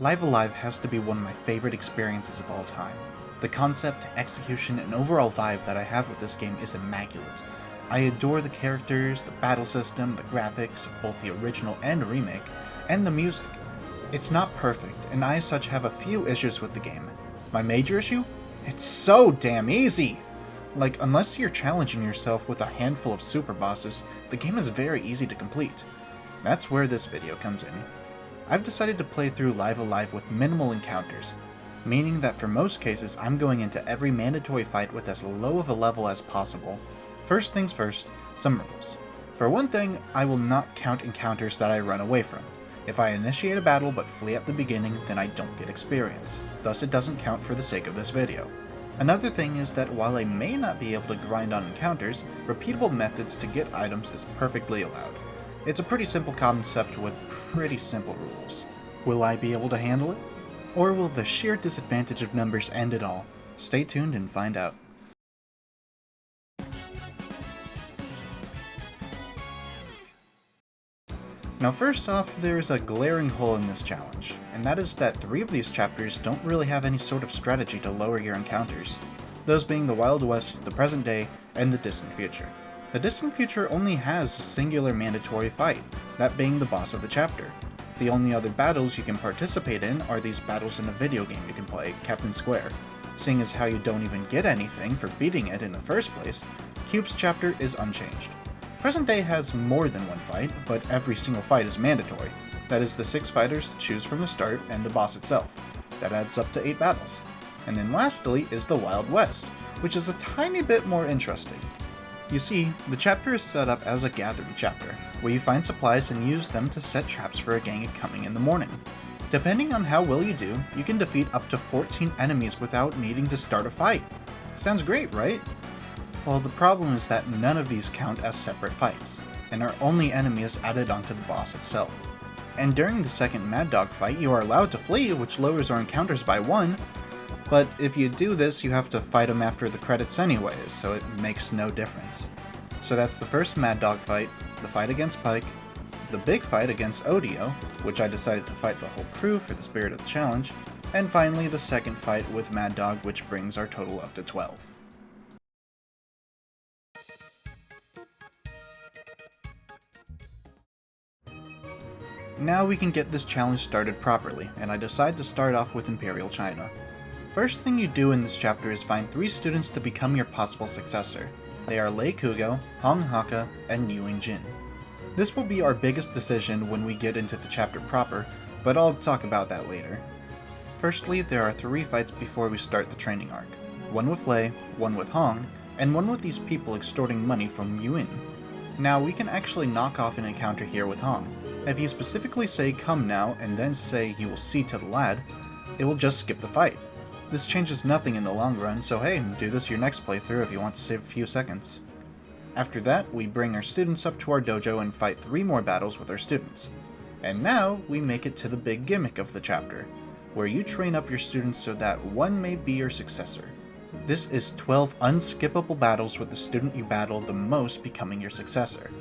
Live Alive has to be one of my favorite experiences of all time. The concept, execution, and overall vibe that I have with this game is immaculate. I adore the characters, the battle system, the graphics of both the original and remake, and the music. It's not perfect, and I as such have a few issues with the game. My major issue? It's so damn easy! Like, unless you're challenging yourself with a handful of super bosses, the game is very easy to complete. That's where this video comes in. I've decided to play through Live Alive with minimal encounters, meaning that for most cases I'm going into every mandatory fight with as low of a level as possible. First things first, some rules. For one thing, I will not count encounters that I run away from. If I initiate a battle but flee at the beginning, then I don't get experience, thus it doesn't count for the sake of this video. Another thing is that while I may not be able to grind on encounters, repeatable methods to get items is perfectly allowed. It's a pretty simple concept with pretty simple rules. Will I be able to handle it? Or will the sheer disadvantage of numbers end it all? Stay tuned and find out. Now first off, there's a glaring hole in this challenge, and that is that 3 of these chapters don't really have any sort of strategy to lower your encounters, those being the Wild West, the present day, and the distant future. The distant future only has a singular mandatory fight, that being the boss of the chapter. The only other battles you can participate in are these battles in a video game you can play, Captain Square. Seeing as how you don't even get anything for beating it in the first place, Cube's chapter is unchanged. Present Day has more than one fight, but every single fight is mandatory. That is the 6 fighters to choose from the start and the boss itself. That adds up to 8 battles. And then lastly is the Wild West, which is a tiny bit more interesting. You see, the chapter is set up as a gathering chapter, where you find supplies and use them to set traps for a gang coming in the morning. Depending on how well you do, you can defeat up to 14 enemies without needing to start a fight. Sounds great, right? Well, the problem is that none of these count as separate fights, and our only enemy is added onto the boss itself. And during the second Mad Dog fight, you are allowed to flee, which lowers our encounters by 1, but if you do this, you have to fight him after the credits anyways, so it makes no difference. So that's the first Mad Dog fight, the fight against Pike, the big fight against Odio, which I decided to fight the whole crew for the spirit of the challenge, and finally the second fight with Mad Dog, which brings our total up to 12. Now we can get this challenge started properly, and I decide to start off with Imperial China. First thing you do in this chapter is find 3 students to become your possible successor. They are Lei Kugo, Hong Haka, and Yuing Jin. This will be our biggest decision when we get into the chapter proper, but I'll talk about that later. Firstly, there are 3 fights before we start the training arc. One with Lei, one with Hong, and one with these people extorting money from Yuin. Now we can actually knock off an encounter here with Hong. If you specifically say come now and then say he will see to the lad, it will just skip the fight. This changes nothing in the long run, so hey, do this your next playthrough if you want to save a few seconds. After that, we bring our students up to our dojo and fight 3 more battles with our students. And now, we make it to the big gimmick of the chapter, where you train up your students so that one may be your successor. This is 12 unskippable battles with the student you battle the most becoming your successor.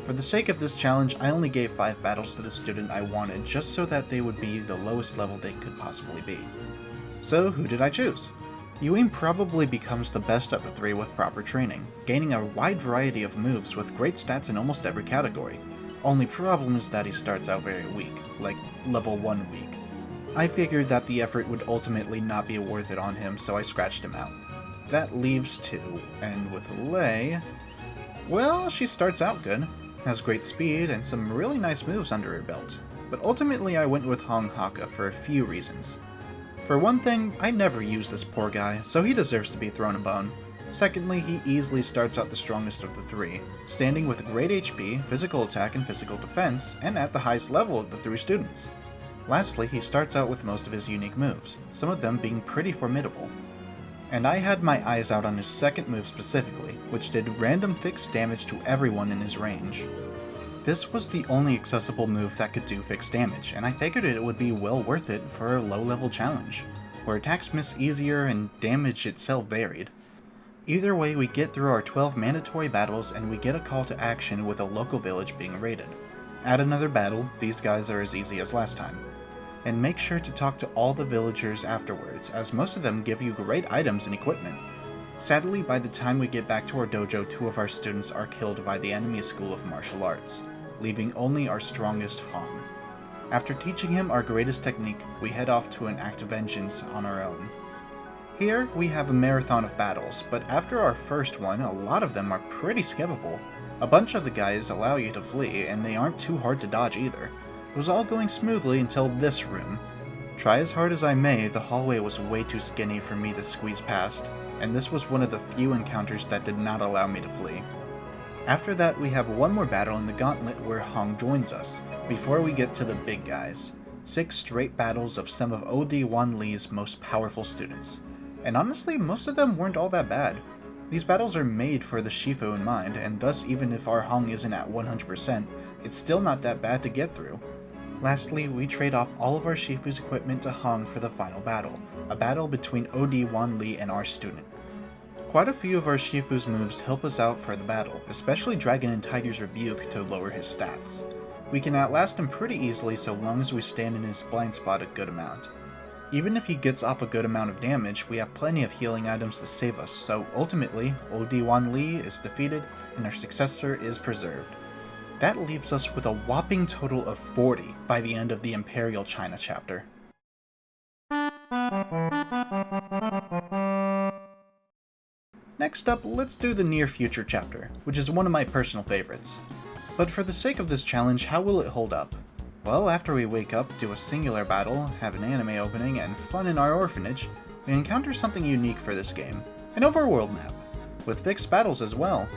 For the sake of this challenge, I only gave 5 battles to the student I wanted just so that they would be the lowest level they could possibly be. So who did I choose? Yuin probably becomes the best of the 3 with proper training, gaining a wide variety of moves with great stats in almost every category. Only problem is that he starts out very weak, like level 1 weak. I figured that the effort would ultimately not be worth it on him, so I scratched him out. That leaves 2, and with Lei, well, she starts out good, has great speed and some really nice moves under her belt, but ultimately I went with Hong Haka for a few reasons. For one thing, I never use this poor guy, so he deserves to be thrown a bone. Secondly, he easily starts out the strongest of the 3, standing with great HP, physical attack, and physical defense, and at the highest level of the 3 students. Lastly, he starts out with most of his unique moves, some of them being pretty formidable. And I had my eyes out on his second move specifically, which did random fixed damage to everyone in his range. This was the only accessible move that could do fixed damage, and I figured it would be well worth it for a low-level challenge, where attacks miss easier and damage itself varied. Either way, we get through our 12 mandatory battles and we get a call to action with a local village being raided. Add another battle, these guys are as easy as last time. And make sure to talk to all the villagers afterwards, as most of them give you great items and equipment. Sadly, by the time we get back to our dojo, 2 of our students are killed by the enemy school of martial arts, leaving only our strongest Hong. After teaching him our greatest technique, we head off to an act of vengeance on our own. Here, we have a marathon of battles, but after our first one, a lot of them are pretty skippable. A bunch of the guys allow you to flee, and they aren't too hard to dodge either. It was all going smoothly until this room. Try as hard as I may, the hallway was way too skinny for me to squeeze past, and this was one of the few encounters that did not allow me to flee. After that, we have one more battle in the gauntlet where Hong joins us, before we get to the big guys. 6 straight battles of some of OD Wan Li's most powerful students. And honestly, most of them weren't all that bad. These battles are made for the Shifu in mind, and thus even if our Hong isn't at 100%, it's still not that bad to get through. Lastly, we trade off all of our Shifu's equipment to Hong for the final battle, a battle between OD Wan Li and our student. Quite a few of our Shifu's moves help us out for the battle, especially Dragon and Tiger's Rebuke to lower his stats. We can outlast him pretty easily so long as we stand in his blind spot a good amount. Even if he gets off a good amount of damage, we have plenty of healing items to save us, so ultimately, OD Wan Li is defeated and our successor is preserved. That leaves us with a whopping total of 40 by the end of the Imperial China chapter. Next up, let's do the Near Future chapter, which is one of my personal favorites. But for the sake of this challenge, how will it hold up? Well, after we wake up, do a singular battle, have an anime opening, and fun in our orphanage, we encounter something unique for this game, an overworld map, with fixed battles as well.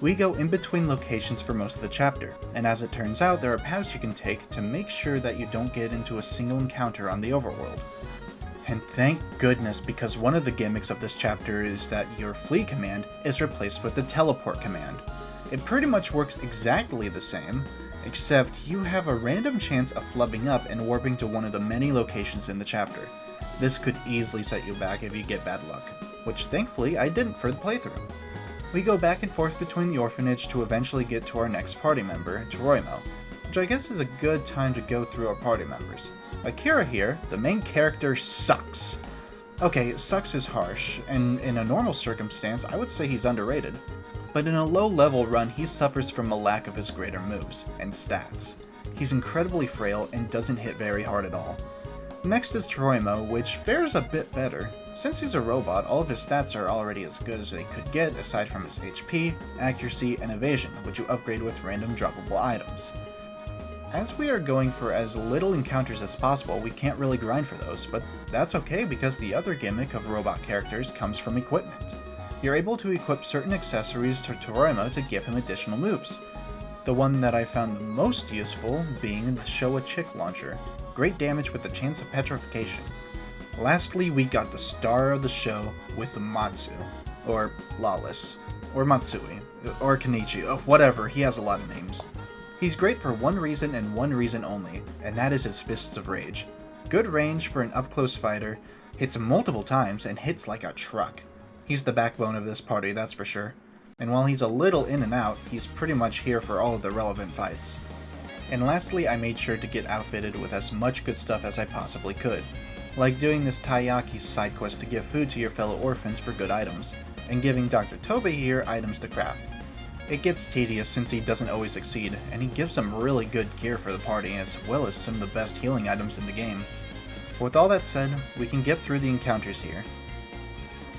We go in between locations for most of the chapter, and as it turns out, there are paths you can take to make sure that you don't get into a single encounter on the overworld. And thank goodness, because one of the gimmicks of this chapter is that your flee command is replaced with the teleport command. It pretty much works exactly the same, except you have a random chance of flubbing up and warping to one of the many locations in the chapter. This could easily set you back if you get bad luck, which thankfully I didn't for the playthrough. We go back and forth between the orphanage to eventually get to our next party member, Toroimo, which I guess is a good time to go through our party members. Akira here, the main character, sucks. Okay, sucks is harsh, and in a normal circumstance I would say he's underrated. But in a low-level run, he suffers from a lack of his greater moves and stats. He's incredibly frail and doesn't hit very hard at all. Next is Toroimo, which fares a bit better. Since he's a robot, all of his stats are already as good as they could get aside from his HP, accuracy, and evasion, which you upgrade with random droppable items. As we are going for as little encounters as possible, we can't really grind for those, but that's okay because the other gimmick of robot characters comes from equipment. You're able to equip certain accessories to Toroimo to give him additional moves. The one that I found the most useful being the Showa Chick Launcher, great damage with the chance of petrification. Lastly, we got the star of the show with Matsu, or Lawless, or Matsui, or Kenichi, whatever, he has a lot of names. He's great for one reason and one reason only, and that is his Fists of Rage. Good range for an up-close fighter, hits multiple times, and hits like a truck. He's the backbone of this party, that's for sure. And while he's a little in and out, he's pretty much here for all of the relevant fights. And lastly, I made sure to get outfitted with as much good stuff as I possibly could, like doing this Taiyaki side quest to give food to your fellow orphans for good items, and giving Dr. Tobe here items to craft. It gets tedious since he doesn't always succeed, and he gives some really good gear for the party as well as some of the best healing items in the game. With all that said, we can get through the encounters here.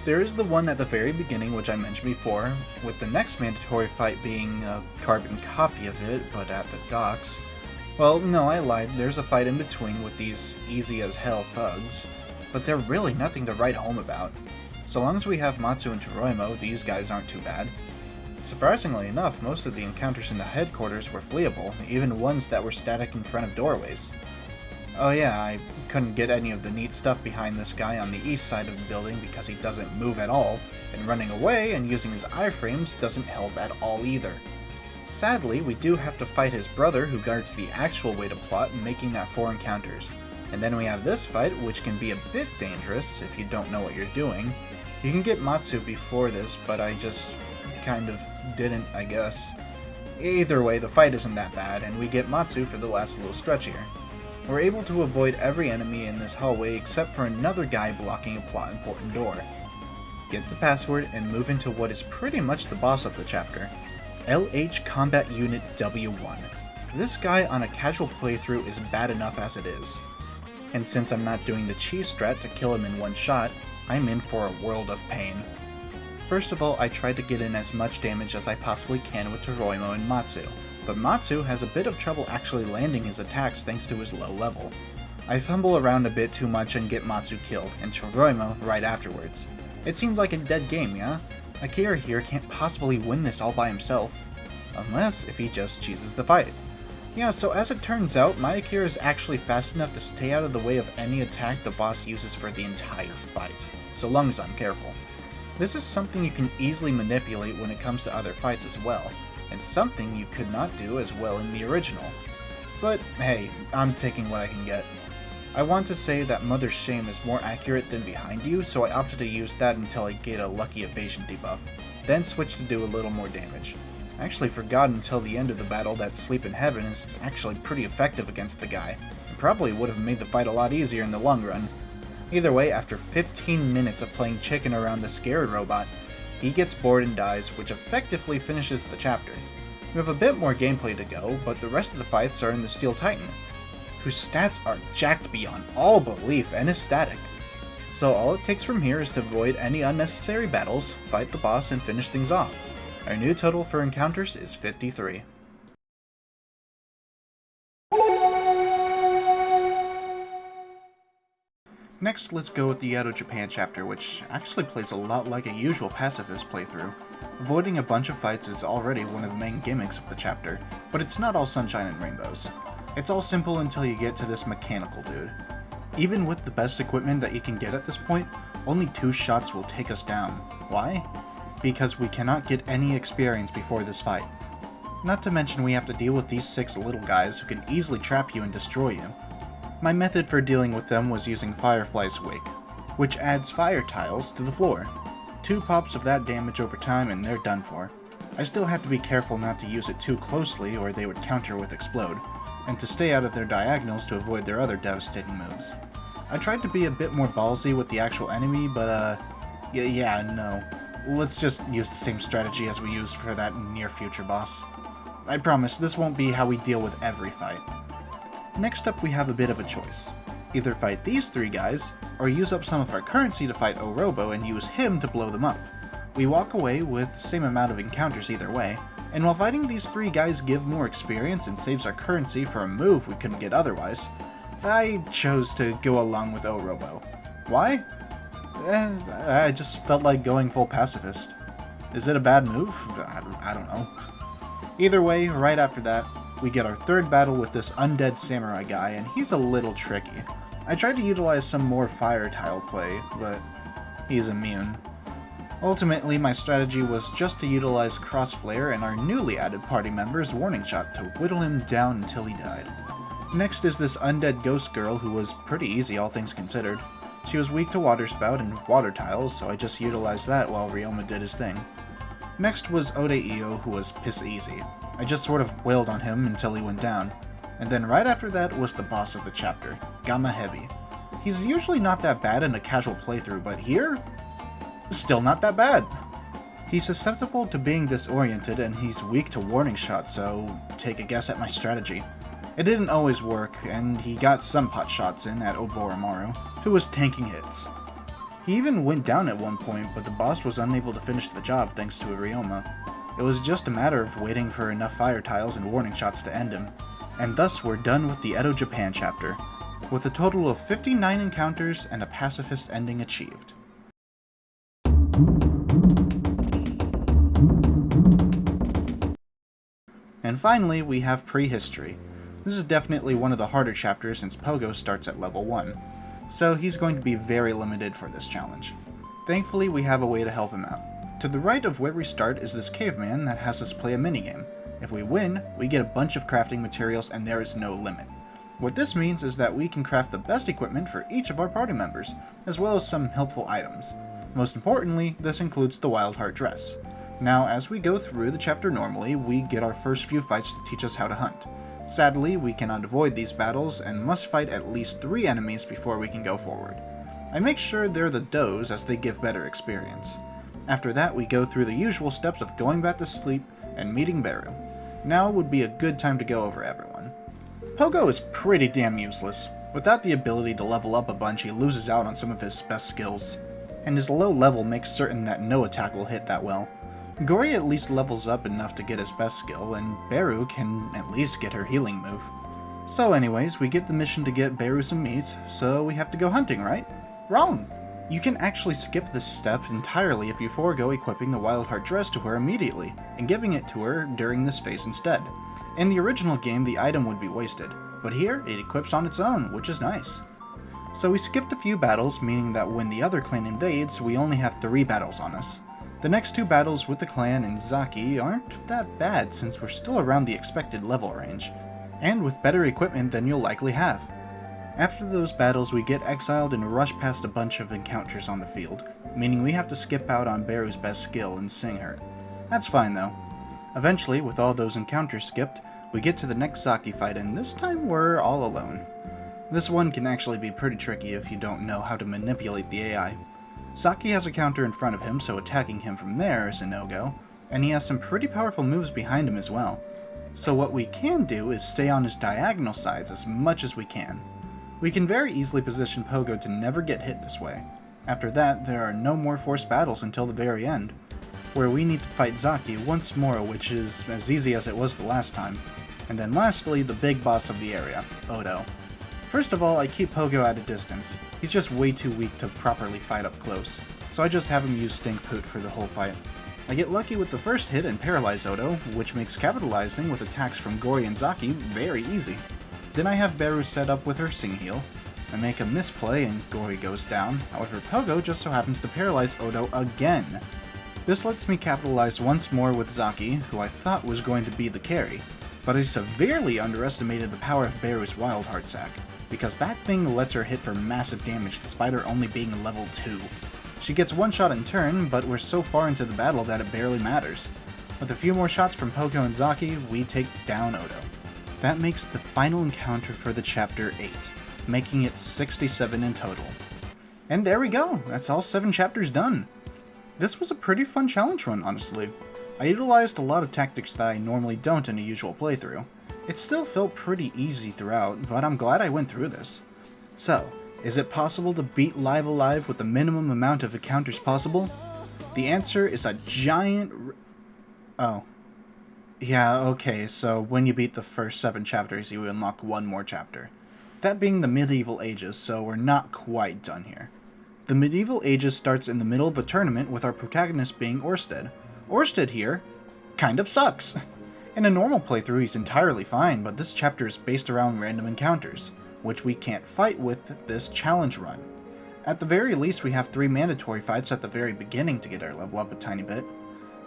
There is the one at the very beginning which I mentioned before, with the next mandatory fight being a carbon copy of it, but at the docks. Well, no, I lied, there's a fight in between with these easy-as-hell thugs, but they're really nothing to write home about. So long as we have Matsu and Toroimo, these guys aren't too bad. Surprisingly enough, most of the encounters in the headquarters were fleeable, even ones that were static in front of doorways. Oh yeah, I couldn't get any of the neat stuff behind this guy on the east side of the building because he doesn't move at all, and running away and using his iframes doesn't help at all either. Sadly, we do have to fight his brother who guards the actual way to plot, making that 4 encounters. And then we have this fight, which can be a bit dangerous if you don't know what you're doing. You can get Matsu before this, but I just kind of didn't, I guess. Either way, the fight isn't that bad, and we get Matsu for the last little stretch here. We're able to avoid every enemy in this hallway except for another guy blocking a plot important door. Get the password and move into what is pretty much the boss of the chapter, LH Combat Unit W1. This guy on a casual playthrough is bad enough as it is. And since I'm not doing the cheese strat to kill him in one shot, I'm in for a world of pain. First of all, I tried to get in as much damage as I possibly can with Toroimo and Matsu, but Matsu has a bit of trouble actually landing his attacks thanks to his low level. I fumble around a bit too much and get Matsu killed, and Toroimo right afterwards. It seemed like a dead game, yeah? Akira here can't possibly win this all by himself. Unless if he just cheeses the fight. Yeah, so as it turns out, my Akira is actually fast enough to stay out of the way of any attack the boss uses for the entire fight, so long as I'm careful. This is something you can easily manipulate when it comes to other fights as well, and something you could not do as well in the original. But hey, I'm taking what I can get. I want to say that Mother's Shame is more accurate than Behind You, so I opted to use that until I get a lucky evasion debuff, then switch to do a little more damage. I actually forgot until the end of the battle that Sleep in Heaven is actually pretty effective against the guy, and probably would have made the fight a lot easier in the long run. Either way, after 15 minutes of playing chicken around the scared robot, he gets bored and dies, which effectively finishes the chapter. We have a bit more gameplay to go, but the rest of the fights are in the Steel Titan, whose stats are jacked beyond all belief and is static. So all it takes from here is to avoid any unnecessary battles, fight the boss, and finish things off. Our new total for encounters is 53. Next, let's go with the Edo Japan chapter, which actually plays a lot like a usual pacifist playthrough. Avoiding a bunch of fights is already one of the main gimmicks of the chapter, but it's not all sunshine and rainbows. It's all simple until you get to this mechanical dude. Even with the best equipment that you can get at this point, only 2 shots will take us down. Why? Because we cannot get any experience before this fight. Not to mention we have to deal with these 6 little guys who can easily trap you and destroy you. My method for dealing with them was using Firefly's Wake, which adds fire tiles to the floor. 2 pops of that damage over time and they're done for. I still had to be careful not to use it too closely or they would counter with Explode, and to stay out of their diagonals to avoid their other devastating moves. I tried to be a bit more ballsy with the actual enemy, but no. Let's just use the same strategy as we used for that near future boss. I promise this won't be how we deal with every fight. Next up we have a bit of a choice. Either fight these 3 guys, or use up some of our currency to fight Orobo and use him to blow them up. We walk away with the same amount of encounters either way, and while fighting these 3 guys give more experience and saves our currency for a move we couldn't get otherwise, I chose to go along with Orobo. Why? I just felt like going full pacifist. Is it a bad move? I don't know. Either way, right after that, we get our 3rd battle with this undead samurai guy, and he's a little tricky. I tried to utilize some more fire tile play, but he's immune. Ultimately, my strategy was just to utilize Crossflare and our newly added party member's Warning Shot to whittle him down until he died. Next is this undead ghost girl who was pretty easy all things considered. She was weak to Water Spout and Water Tiles, so I just utilized that while Ryoma did his thing. Next was Ode-Io, who was piss easy. I just sort of wailed on him until he went down. And then right after that was the boss of the chapter, Gamma Heavy. He's usually not that bad in a casual playthrough, but here? Still not that bad. He's susceptible to being disoriented and he's weak to Warning Shot, so take a guess at my strategy. It didn't always work, and he got some pot shots in at Oboromaru, who was tanking hits. He even went down at one point, but the boss was unable to finish the job thanks to Ryoma. It was just a matter of waiting for enough fire tiles and Warning Shots to end him. And thus we're done with the Edo Japan chapter, with a total of 59 encounters and a pacifist ending achieved. And finally, we have Prehistory. This is definitely one of the harder chapters since Pogo starts at level 1, so he's going to be very limited for this challenge. Thankfully, we have a way to help him out. To the right of where we start is this caveman that has us play a minigame. If we win, we get a bunch of crafting materials and there is no limit. What this means is that we can craft the best equipment for each of our party members, as well as some helpful items. Most importantly, this includes the Wildheart dress. Now, as we go through the chapter normally, we get our first few fights to teach us how to hunt. Sadly, we cannot avoid these battles and must fight at least 3 enemies before we can go forward. I make sure they're the does as they give better experience. After that, we go through the usual steps of going back to sleep and meeting Beru. Now would be a good time to go over everyone. Pogo is pretty damn useless. Without the ability to level up a bunch, he loses out on some of his best skills, and his low level makes certain that no attack will hit that well. Gori at least levels up enough to get his best skill, and Beru can at least get her healing move. So anyways, we get the mission to get Beru some meat, so we have to go hunting, right? Wrong! You can actually skip this step entirely if you forego equipping the Wildheart dress to her immediately, and giving it to her during this phase instead. In the original game, the item would be wasted, but here, it equips on its own, which is nice. So we skipped a few battles, meaning that when the other clan invades, we only have 3 battles on us. The next 2 battles with the clan and Zaki aren't that bad since we're still around the expected level range, and with better equipment than you'll likely have. After those battles, we get exiled and rush past a bunch of encounters on the field, meaning we have to skip out on Beru's best skill and sing her. That's fine though. Eventually, with all those encounters skipped, we get to the next Zaki fight, and this time we're all alone. This one can actually be pretty tricky if you don't know how to manipulate the AI. Zaki has a counter in front of him, so attacking him from there is a no-go, and he has some pretty powerful moves behind him as well. So what we can do is stay on his diagonal sides as much as we can. We can very easily position Pogo to never get hit this way. After that, there are no more forced battles until the very end, where we need to fight Zaki once more, which is as easy as it was the last time. And then lastly, the big boss of the area, Odo. First of all, I keep Pogo at a distance. He's just way too weak to properly fight up close, so I just have him use Stink Poot for the whole fight. I get lucky with the first hit and paralyze Odo, which makes capitalizing with attacks from Gori and Zaki very easy. Then I have Beru set up with her Sing Heal. I make a misplay and Gori goes down, however Pogo just so happens to paralyze Odo again. This lets me capitalize once more with Zaki, who I thought was going to be the carry, but I severely underestimated the power of Beru's Wildheart Sac, because that thing lets her hit for massive damage despite her only being level 2. She gets one shot in turn, but we're so far into the battle that it barely matters. With a few more shots from Pogo and Zaki, we take down Odo. That makes the final encounter for the Chapter 8, making it 67 in total. And there we go, that's all 7 chapters done. This was a pretty fun challenge run, honestly. I utilized a lot of tactics that I normally don't in a usual playthrough. It still felt pretty easy throughout, but I'm glad I went through this. So, is it possible to beat Live Alive with the minimum amount of encounters possible? The answer is a giant... Oh. Yeah, okay, so when you beat the first 7 chapters, you unlock 1 more chapter. That being the Medieval Ages, so we're not quite done here. The Medieval Ages starts in the middle of a tournament with our protagonist being Orsted. Orsted here kind of sucks. In a normal playthrough, he's entirely fine, but this chapter is based around random encounters, which we can't fight with this challenge run. At the very least, we have 3 mandatory fights at the very beginning to get our level up a tiny bit.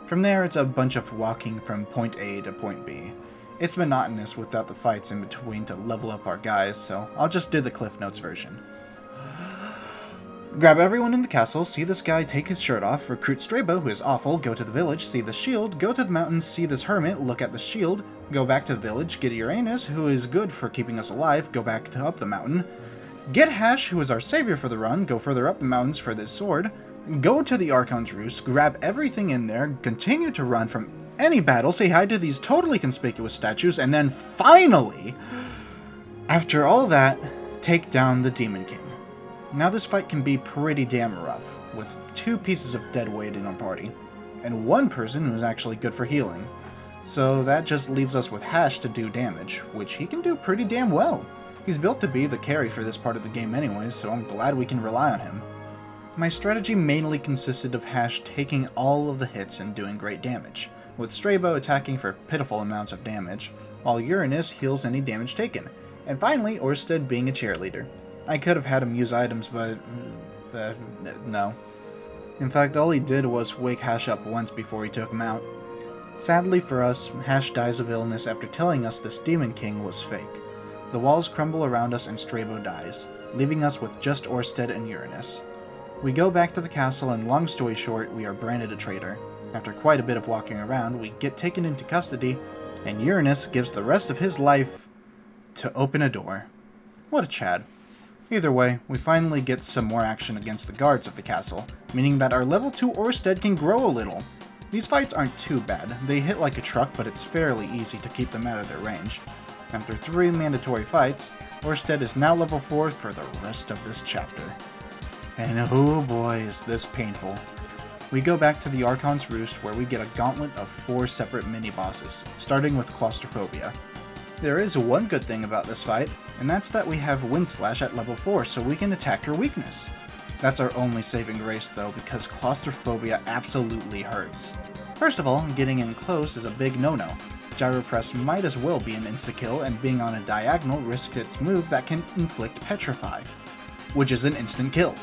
From there, it's a bunch of walking from point A to point B. It's monotonous without the fights in between to level up our guys, so I'll just do the Cliff Notes version. Grab everyone in the castle, see this guy take his shirt off, recruit Strabo, who is awful, go to the village, see the shield, go to the mountains, see this hermit, look at the shield, go back to the village, get Uranus, who is good for keeping us alive, go back to up the mountain, get Hash, who is our savior for the run, go further up the mountains for this sword, go to the Archon's Roost, grab everything in there, continue to run from any battle, say hi to these totally conspicuous statues, and then finally, after all that, take down the Demon King. Now this fight can be pretty damn rough, with 2 pieces of dead weight in our party, and 1 person who's actually good for healing. So that just leaves us with Hash to do damage, which he can do pretty damn well. He's built to be the carry for this part of the game anyways, so I'm glad we can rely on him. My strategy mainly consisted of Hash taking all of the hits and doing great damage, with Strabo attacking for pitiful amounts of damage, while Uranus heals any damage taken, and finally Orsted being a cheerleader. I could have had him use items, but no. In fact, all he did was wake Hash up once before he took him out. Sadly for us, Hash dies of illness after telling us this Demon King was fake. The walls crumble around us and Strabo dies, leaving us with just Orsted and Uranus. We go back to the castle and long story short, we are branded a traitor. After quite a bit of walking around, we get taken into custody, and Uranus gives the rest of his life to open a door. What a Chad. Either way, we finally get some more action against the guards of the castle, meaning that our level 2 Orsted can grow a little. These fights aren't too bad, they hit like a truck, but it's fairly easy to keep them out of their range. After 3 mandatory fights, Orsted is now level 4 for the rest of this chapter. And oh boy is this painful. We go back to the Archon's Roost where we get a gauntlet of 4 separate mini-bosses, starting with Claustrophobia. There is one good thing about this fight, and that's that we have Wind Slash at level 4 so we can attack her weakness. That's our only saving grace though, because Claustrophobia absolutely hurts. First of all, getting in close is a big no-no. Gyro Press might as well be an insta-kill, and being on a diagonal risks its move that can inflict Petrify, which is an instant kill.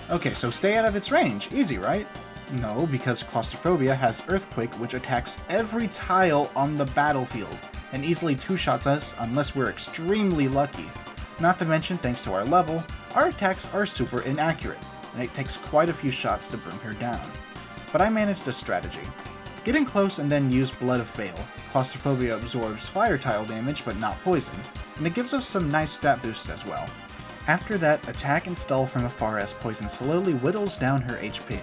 Okay, so stay out of its range, easy right? No, because Claustrophobia has Earthquake, which attacks every tile on the battlefield, and easily two-shots us unless we're extremely lucky. Not to mention, thanks to our level, our attacks are super inaccurate, and it takes quite a few shots to bring her down. But I managed a strategy. Get in close and then use Blood of Bale. Claustrophobia absorbs fire tile damage but not poison, and it gives us some nice stat boosts as well. After that, attack and stall from afar as poison slowly whittles down her HP.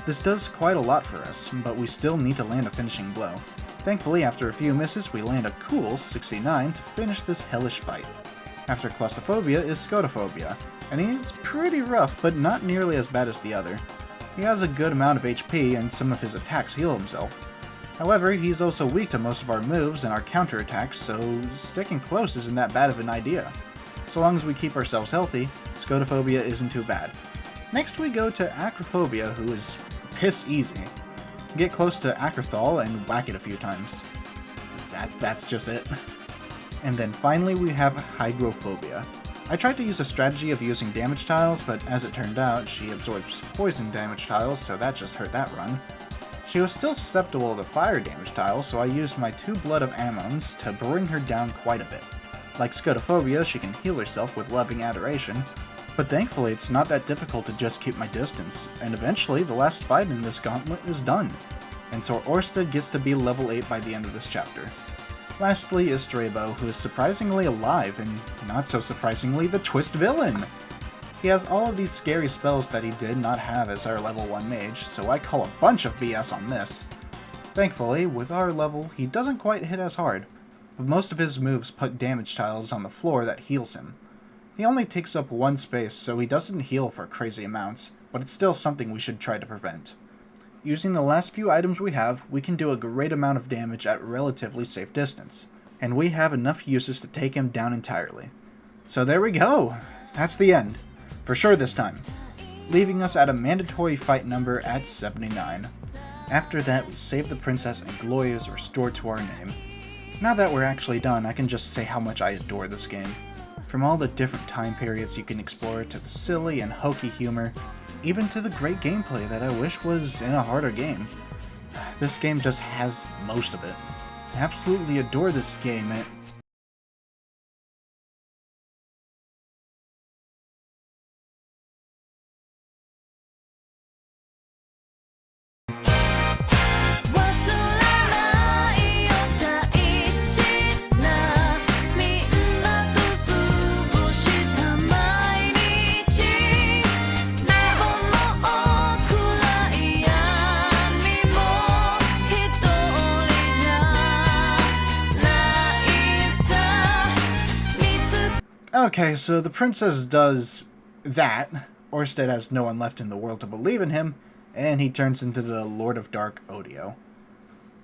This does quite a lot for us, but we still need to land a finishing blow. Thankfully, after a few misses, we land a cool 69 to finish this hellish fight. After Claustrophobia is Scotophobia, and he's pretty rough, but not nearly as bad as the other. He has a good amount of HP, and some of his attacks heal himself. However, he's also weak to most of our moves and our counterattacks, so sticking close isn't that bad of an idea. So long as we keep ourselves healthy, Scotophobia isn't too bad. Next we go to Acrophobia, who is piss easy. Get close to Acrothal and whack it a few times. That's just it. And then finally we have Hygrophobia. I tried to use a strategy of using damage tiles, but as it turned out, she absorbs poison damage tiles, so that just hurt that run. She was still susceptible to fire damage tiles, so I used my 2 Blood of Ammons to bring her down quite a bit. Like Scotophobia, she can heal herself with Loving Adoration, but thankfully it's not that difficult to just keep my distance, and eventually the last fight in this gauntlet is done, and so Orsted gets to be level 8 by the end of this chapter. Lastly is Strabo, who is surprisingly alive, and not so surprisingly the twist villain! He has all of these scary spells that he did not have as our level 1 mage, so I call a bunch of BS on this. Thankfully, with our level, he doesn't quite hit as hard, but most of his moves put damage tiles on the floor that heals him. He only takes up 1 space, so he doesn't heal for crazy amounts, but it's still something we should try to prevent. Using the last few items we have, we can do a great amount of damage at relatively safe distance, and we have enough uses to take him down entirely. So there we go! That's the end. For sure this time. Leaving us at a mandatory fight number at 79. After that, we save the princess and glory is restored to our name. Now that we're actually done, I can just say how much I adore this game. From all the different time periods you can explore, to the silly and hokey humor, even to the great gameplay that I wish was in a harder game. This game just has most of it. I absolutely adore this game. Okay, so the princess does that. Orsted has no one left in the world to believe in him, and he turns into the Lord of Dark Odio.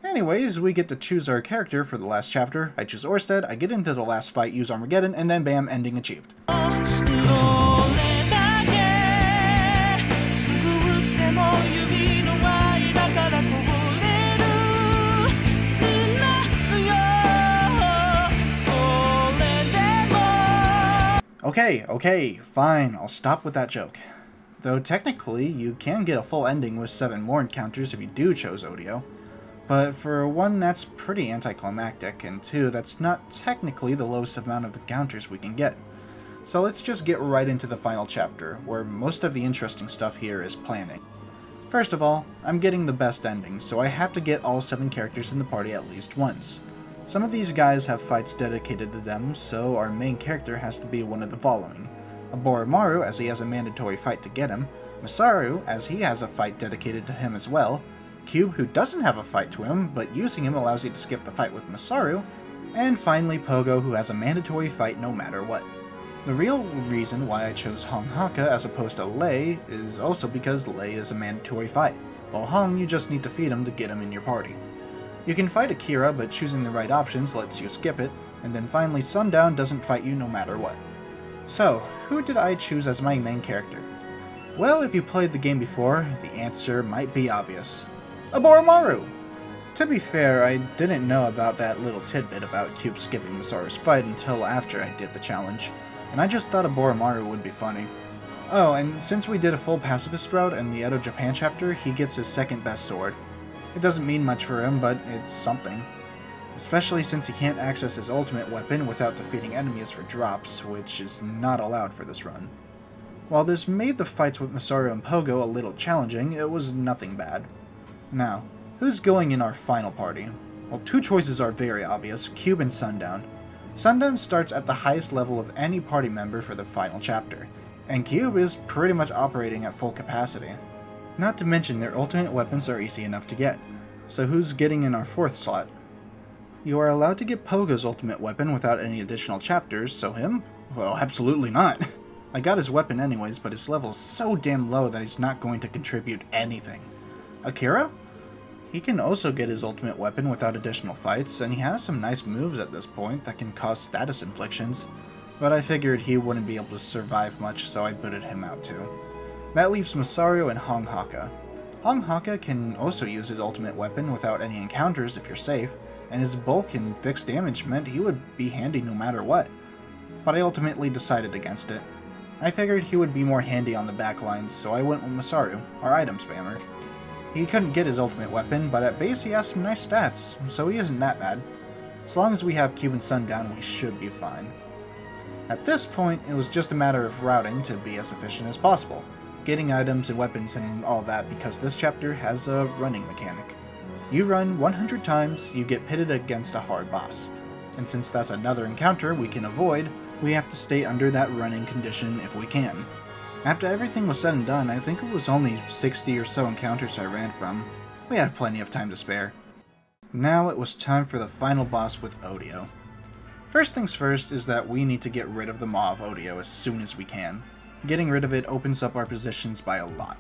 Anyways, we get to choose our character for the last chapter. I choose Orsted, I get into the last fight, use Armageddon, and then bam, ending achieved. Okay, fine, I'll stop with that joke. Though technically, you can get a full ending with 7 more encounters if you do choose Odio. But for 1, that's pretty anticlimactic, and 2, that's not technically the lowest amount of encounters we can get. So let's just get right into the final chapter, where most of the interesting stuff here is planning. First of all, I'm getting the best ending, so I have to get all 7 characters in the party at least once. Some of these guys have fights dedicated to them, so our main character has to be one of the following. Boromaru, as he has a mandatory fight to get him, Masaru, as he has a fight dedicated to him as well, Cube, who doesn't have a fight to him, but using him allows you to skip the fight with Masaru, and finally Pogo, who has a mandatory fight no matter what. The real reason why I chose Hong Haka as opposed to Lei is also because Lei is a mandatory fight, while Hong you just need to feed him to get him in your party. You can fight Akira, but choosing the right options lets you skip it, and then finally Sundown doesn't fight you no matter what. So, who did I choose as my main character? Well, if you played the game before, the answer might be obvious. Boromaru! To be fair, I didn't know about that little tidbit about Cube skipping Masaru's fight until after I did the challenge, and I just thought Boromaru would be funny. Oh, and since we did a full pacifist route in the Edo Japan chapter, he gets his second best sword. It doesn't mean much for him, but it's something. Especially since he can't access his ultimate weapon without defeating enemies for drops, which is not allowed for this run. While this made the fights with Masaru and Pogo a little challenging, it was nothing bad. Now, who's going in our final party? Well, two choices are very obvious, Cube and Sundown. Sundown starts at the highest level of any party member for the final chapter, and Cube is pretty much operating at full capacity. Not to mention their ultimate weapons are easy enough to get. So who's getting in our fourth slot? You are allowed to get Pogo's ultimate weapon without any additional chapters, so him? Well, absolutely not. I got his weapon anyways, but his level is so damn low that he's not going to contribute anything. Akira? He can also get his ultimate weapon without additional fights, and he has some nice moves at this point that can cause status inflictions, but I figured he wouldn't be able to survive much, so I booted him out too. That leaves Masaru and Hong Haka. Hong Haka can also use his ultimate weapon without any encounters if you're safe, and his bulk and fixed damage meant he would be handy no matter what. But I ultimately decided against it. I figured he would be more handy on the backlines, so I went with Masaru, our item spammer. He couldn't get his ultimate weapon, but at base he has some nice stats, so he isn't that bad. As long as we have Cube and Sundown, we should be fine. At this point, it was just a matter of routing to be as efficient as possible, getting items and weapons and all that because this chapter has a running mechanic. You run 100 times, you get pitted against a hard boss. And since that's another encounter we can avoid, we have to stay under that running condition if we can. After everything was said and done, I think it was only 60 or so encounters I ran from. We had plenty of time to spare. Now it was time for the final boss with Odio. First things first is that we need to get rid of the Maw of Odio as soon as we can. Getting rid of it opens up our positions by a lot,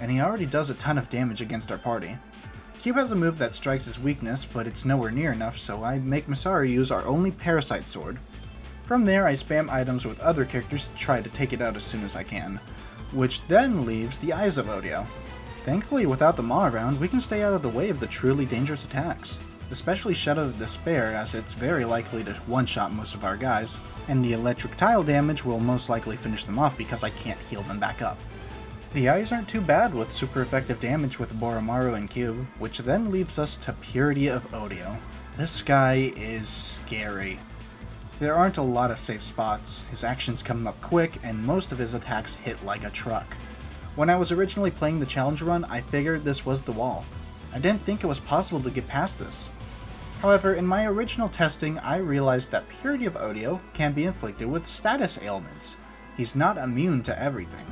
and he already does a ton of damage against our party. Cube has a move that strikes his weakness, but it's nowhere near enough, so I make Masaru use our only Parasite Sword. From there, I spam items with other characters to try to take it out as soon as I can, which then leaves the Eyes of Odio. Thankfully, without the Maw around, we can stay out of the way of the truly dangerous attacks, especially Shadow of Despair, as it's very likely to one-shot most of our guys, and the electric tile damage will most likely finish them off because I can't heal them back up. The eyes aren't too bad with super effective damage with Boromaru and Cube, which then leaves us to Purity of Odio. This guy is scary. There aren't a lot of safe spots, his actions come up quick, and most of his attacks hit like a truck. When I was originally playing the challenge run, I figured this was the wall. I didn't think it was possible to get past this. However, in my original testing, I realized that Purity of Odio can be inflicted with status ailments. He's not immune to everything.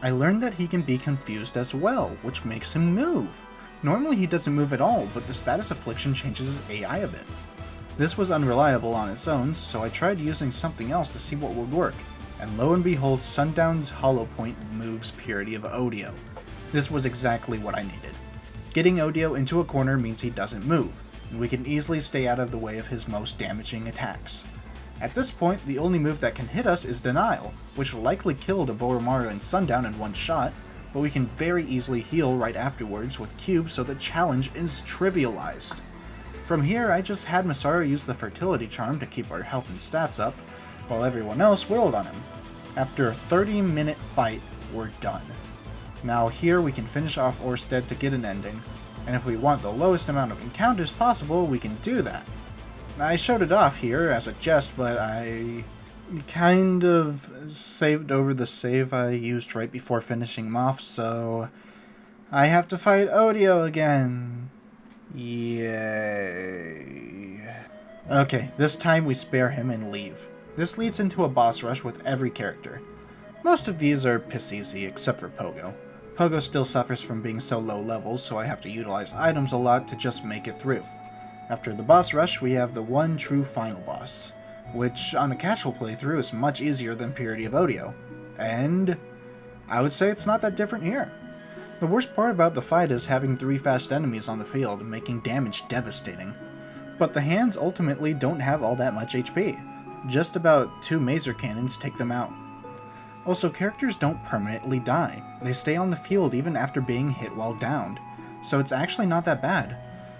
I learned that he can be confused as well, which makes him move. Normally he doesn't move at all, but the status affliction changes his AI a bit. This was unreliable on its own, so I tried using something else to see what would work, and lo and behold, Sundown's Hollow Point moves Purity of Odio. This was exactly what I needed. Getting Odio into a corner means he doesn't move, and we can easily stay out of the way of his most damaging attacks. At this point, the only move that can hit us is Denial, which likely killed Boromaru and Sundown in one shot, but we can very easily heal right afterwards with Cube so the challenge is trivialized. From here, I just had Masaru use the Fertility Charm to keep our health and stats up, while everyone else whirled on him. After a 30-minute fight, we're done. Now here we can finish off Orsted to get an ending, and if we want the lowest amount of encounters possible, we can do that. I showed it off here as a jest, but I kind of saved over the save I used right before finishing him off, so I have to fight Odio again. Yay. Okay, this time we spare him and leave. This leads into a boss rush with every character. Most of these are piss easy, except for Pogo. Pogo still suffers from being so low levels, so I have to utilize items a lot to just make it through. After the boss rush, we have the one true final boss, which on a casual playthrough is much easier than Purity of Odio. And I would say it's not that different here. The worst part about the fight is having 3 fast enemies on the field, making damage devastating. But the hands ultimately don't have all that much HP. Just about 2 Mazer Cannons take them out. Also, characters don't permanently die. They stay on the field even after being hit while downed, so it's actually not that bad.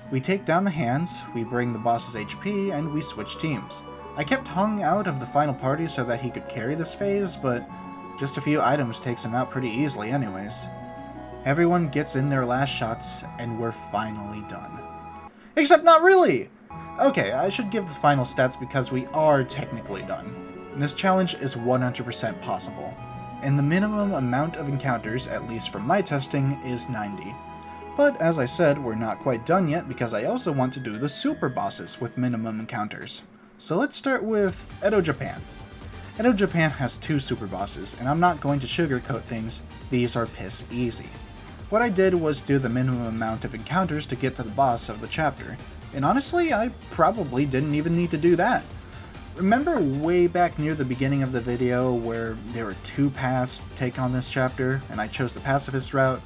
We take down the hands, we bring the boss's HP, and we switch teams. I kept Hung out of the final party so that he could carry this phase, but just a few items takes him out pretty easily anyways. Everyone gets in their last shots, and we're finally done. Except not really! Okay, I should give the final stats because we are technically done. This challenge is 100% possible, and the minimum amount of encounters, at least from my testing, is 90. But as I said, we're not quite done yet because I also want to do the super bosses with minimum encounters. So let's start with Edo Japan. Edo Japan has 2 super bosses, and I'm not going to sugarcoat things, these are piss easy. What I did was do the minimum amount of encounters to get to the boss of the chapter, and honestly, I probably didn't even need to do that. Remember way back near the beginning of the video where there were 2 paths to take on this chapter, and I chose the pacifist route?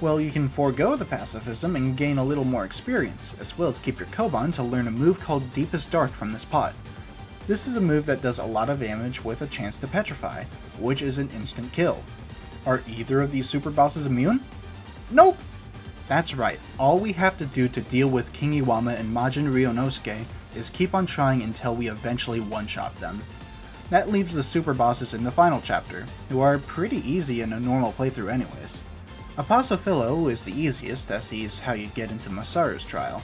Well, you can forego the pacifism and gain a little more experience, as well as keep your Koban to learn a move called Deepest Dark from this pot. This is a move that does a lot of damage with a chance to petrify, which is an instant kill. Are either of these super bosses immune? Nope! That's right, all we have to do to deal with King Iwama and Majin Ryonosuke is keep on trying until we eventually one-shot them. That leaves the super bosses in the final chapter, who are pretty easy in a normal playthrough anyways. Aposophilo is the easiest, as he's how you get into Masaru's trial.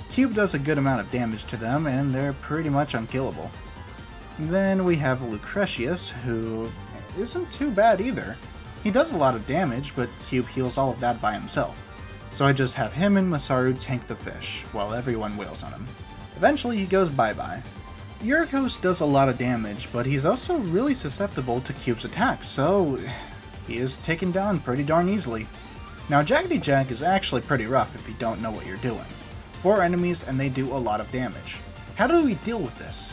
Cube does a good amount of damage to them, and they're pretty much unkillable. Then we have Lucretius, who isn't too bad either. He does a lot of damage, but Cube heals all of that by himself. So I just have him and Masaru tank the fish, while everyone wails on him. Eventually he goes bye-bye. Yurikos does a lot of damage, but he's also really susceptible to Cube's attacks, so he is taken down pretty darn easily. Now Jaggedy Jag is actually pretty rough if you don't know what you're doing. 4 enemies and they do a lot of damage. How do we deal with this?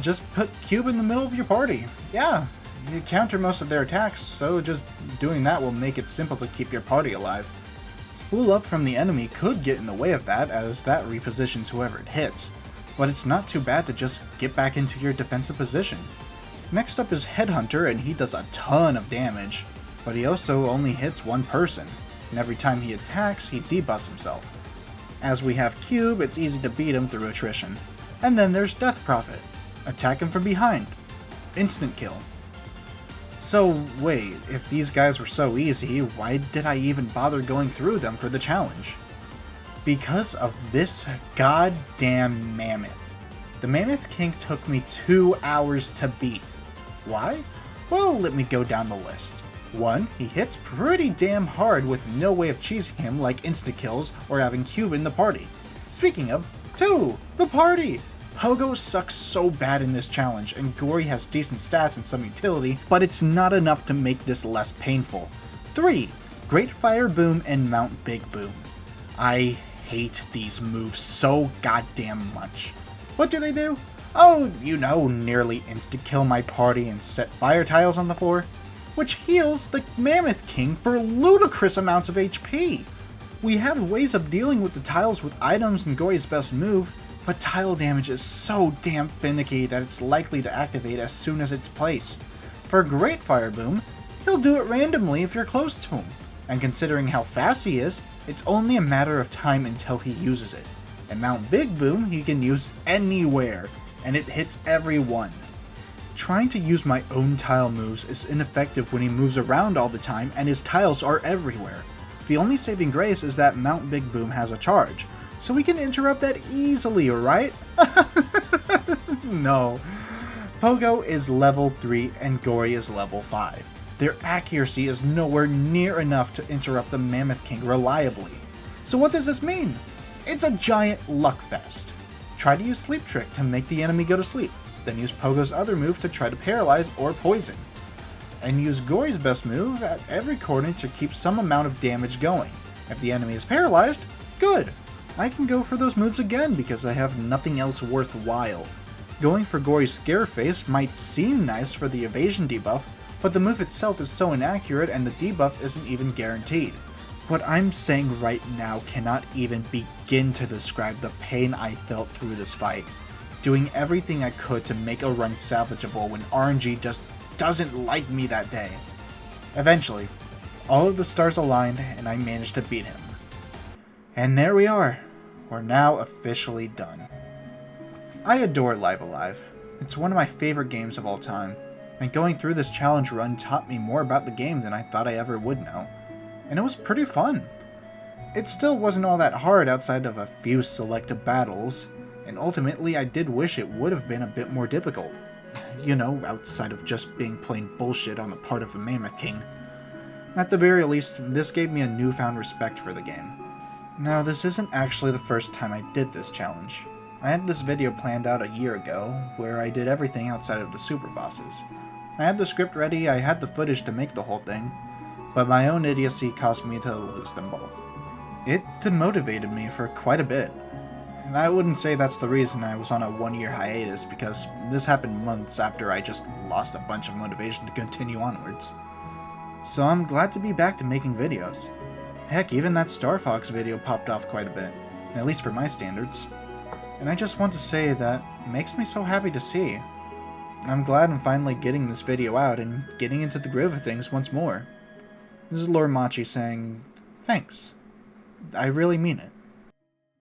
Just put Cube in the middle of your party. Yeah, you counter most of their attacks, so just doing that will make it simple to keep your party alive. Spool Up from the enemy could get in the way of that, as that repositions whoever it hits, but it's not too bad to just get back into your defensive position. Next up is Headhunter, and he does a ton of damage, but he also only hits 1 person, and every time he attacks, he debuffs himself. As we have Cube, it's easy to beat him through attrition. And then there's Death Prophet. Attack him from behind. Instant kill. So wait, if these guys were so easy, why did I even bother going through them for the challenge? Because of this goddamn Mammoth. The Mammoth King took me 2 hours to beat. Why? Well, let me go down the list. 1. He hits pretty damn hard with no way of cheesing him like insta-kills or having Cube in the party. Speaking of, 2. The party! Pogo sucks so bad in this challenge, and Gory has decent stats and some utility, but it's not enough to make this less painful. 3. Great Fire Boom and Mount Big Boom. I hate these moves so goddamn much. What do? Oh, you know, nearly insta-kill my party and set fire tiles on the floor, which heals the Mammoth King for ludicrous amounts of HP. We have ways of dealing with the tiles with items and Gory's best move, but tile damage is so damn finicky that it's likely to activate as soon as it's placed. For Great Fire Boom, he'll do it randomly if you're close to him, and considering how fast he is, it's only a matter of time until he uses it. And Mount Big Boom he can use anywhere, and it hits everyone. Trying to use my own tile moves is ineffective when he moves around all the time and his tiles are everywhere. The only saving grace is that Mount Big Boom has a charge, so we can interrupt that easily, right? No. Pogo is level 3 and Gory is level 5. Their accuracy is nowhere near enough to interrupt the Mammoth King reliably. So what does this mean? It's a giant luck fest. Try to use Sleep Trick to make the enemy go to sleep, then use Pogo's other move to try to paralyze or poison. And use Gory's best move at every corner to keep some amount of damage going. If the enemy is paralyzed, good! I can go for those moves again because I have nothing else worthwhile. Going for Gory's Scare Face might seem nice for the evasion debuff, but the move itself is so inaccurate and the debuff isn't even guaranteed. What I'm saying right now cannot even begin to describe the pain I felt through this fight, doing everything I could to make a run salvageable when RNG just doesn't like me that day. Eventually, all of the stars aligned and I managed to beat him. And there we are. We're now officially done. I adore Live Alive. It's one of my favorite games of all time, and going through this challenge run taught me more about the game than I thought I ever would know. And it was pretty fun. It still wasn't all that hard outside of a few selective battles, and ultimately I did wish it would have been a bit more difficult. You know, outside of just being plain bullshit on the part of the Mammoth King. At the very least, this gave me a newfound respect for the game. Now, this isn't actually the first time I did this challenge. I had this video planned out a year ago, where I did everything outside of the super bosses. I had the script ready, I had the footage to make the whole thing, but my own idiocy caused me to lose them both. It demotivated me for quite a bit. And I wouldn't say that's the reason I was on a 1-year hiatus, because this happened months after I just lost a bunch of motivation to continue onwards. So I'm glad to be back to making videos. Heck, even that Star Fox video popped off quite a bit, at least for my standards. And I just want to say that it makes me so happy to see. I'm glad I'm finally getting this video out and getting into the groove of things once more. This is Lord Machi saying, thanks. I really mean it.